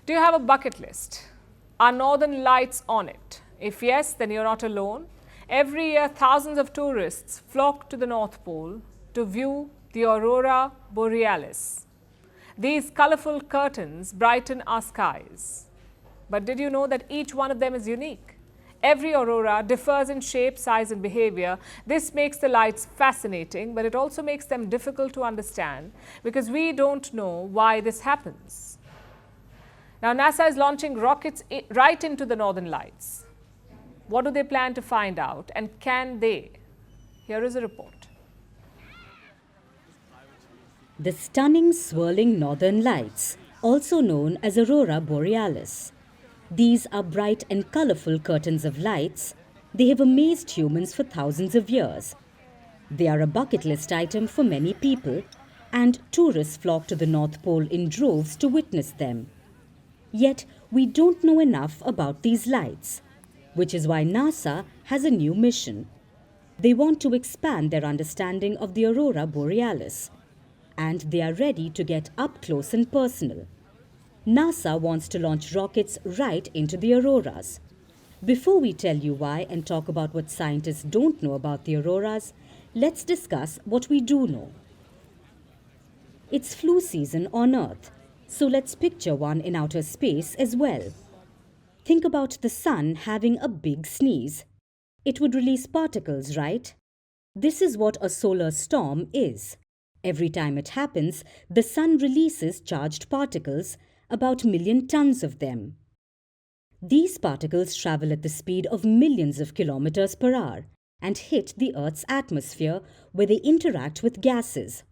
Do you have a bucket list? Are northern lights on it? If yes, then you're not alone. Every year, thousands of tourists flock to the North Pole to view the aurora borealis. These colourful curtains brighten our skies. But did you know that each one of them is unique? Every aurora differs in shape, size and behaviour. This makes the lights fascinating, but it also makes them difficult to understand because we don't know why this happens. Now, NASA is launching rockets right into the northern lights. What do they plan to find out, and can they? Here is a report. The stunning swirling northern lights, also known as aurora borealis. These are bright and colourful curtains of lights. They have amazed humans for thousands of years. They are a bucket list item for many people, and tourists flock to the North Pole in droves to witness them. Yet, we don't know enough about these lights, which is why NASA has a new mission. They want to expand their understanding of the aurora borealis, and they are ready to get up close and personal. NASA wants to launch rockets right into the auroras. Before we tell you why and talk about what scientists don't know about the auroras, let's discuss what we do know. It's flu season on Earth, so let's picture one in outer space as well. Think about the sun having a big sneeze. It would release particles, right? This is what a solar storm is. Every time it happens, the sun releases charged particles, about 1 million tons of them. These particles travel at the speed of millions of kilometers per hour and hit the Earth's atmosphere where they interact with gases.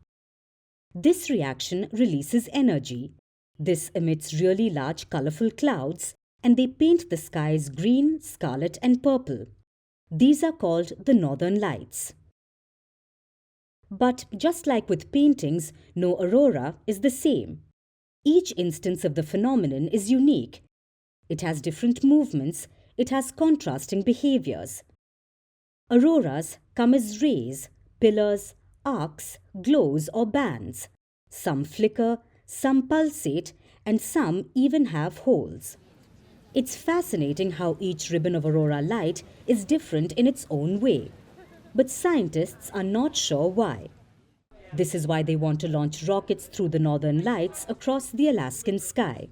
This reaction releases energy. This emits really large colourful clouds, and they paint the skies green, scarlet and purple. These are called the northern lights. But just like with paintings, no aurora is the same. Each instance of the phenomenon is unique. It has different movements, it has contrasting behaviours. Auroras come as rays, pillars, arcs, glows or bands. Some flicker, some pulsate, and some even have holes. It's fascinating how each ribbon of aurora light is different in its own way. But scientists are not sure why. This is why they want to launch rockets through the northern lights across the Alaskan sky.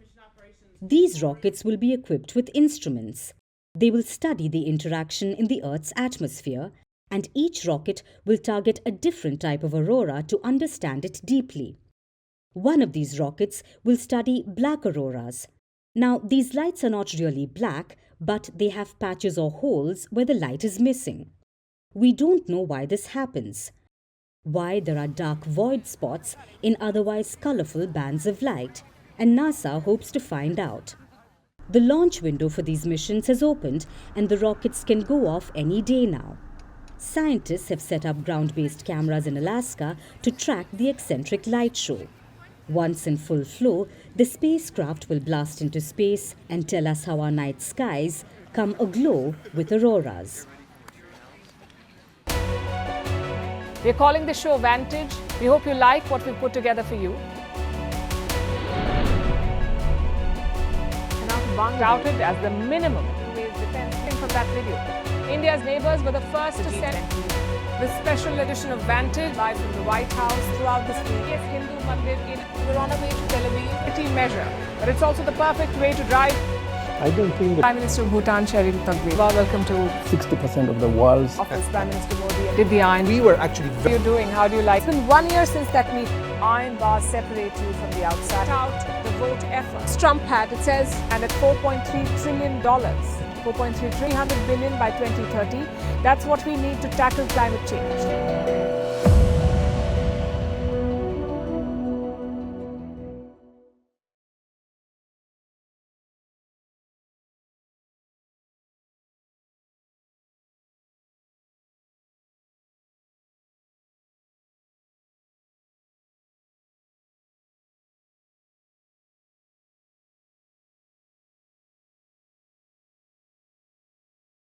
These rockets will be equipped with instruments. They will study the interaction in the Earth's atmosphere, and each rocket will target a different type of aurora to understand it deeply. One of these rockets will study black auroras. Now, these lights are not really black, but they have patches or holes where the light is missing. We don't know why this happens. Why there are dark void spots in otherwise colourful bands of light, and NASA hopes to find out. The launch window for these missions has opened, and the rockets can go off any day now. Scientists have set up ground-based cameras in Alaska to track the eccentric light show. Once in full flow, the spacecraft will blast into space and tell us how our night skies come aglow with auroras. We're calling the show Vantage. We hope you like what we put together for you. Touted as the minimum defense from that video. India's neighbours were the first to send the special edition of Vantage live from the White House throughout this week. Yes, Hindu Mandir we're on our way to Tel Aviv. City measure, but it's also the perfect way to drive. I don't think that Prime Minister of Bhutan, Sherin Tagwe. Welcome to 60% of the world's office. Prime Minister Modi did the iron. We were actually How are you doing? How do you like? It's been 1 year since that meeting. Iron bars separate you from the outside. Out the vote effort. Trump had, it says, and at $4.3 trillion. 4.3 300 billion by 2030. That's what we need to tackle climate change.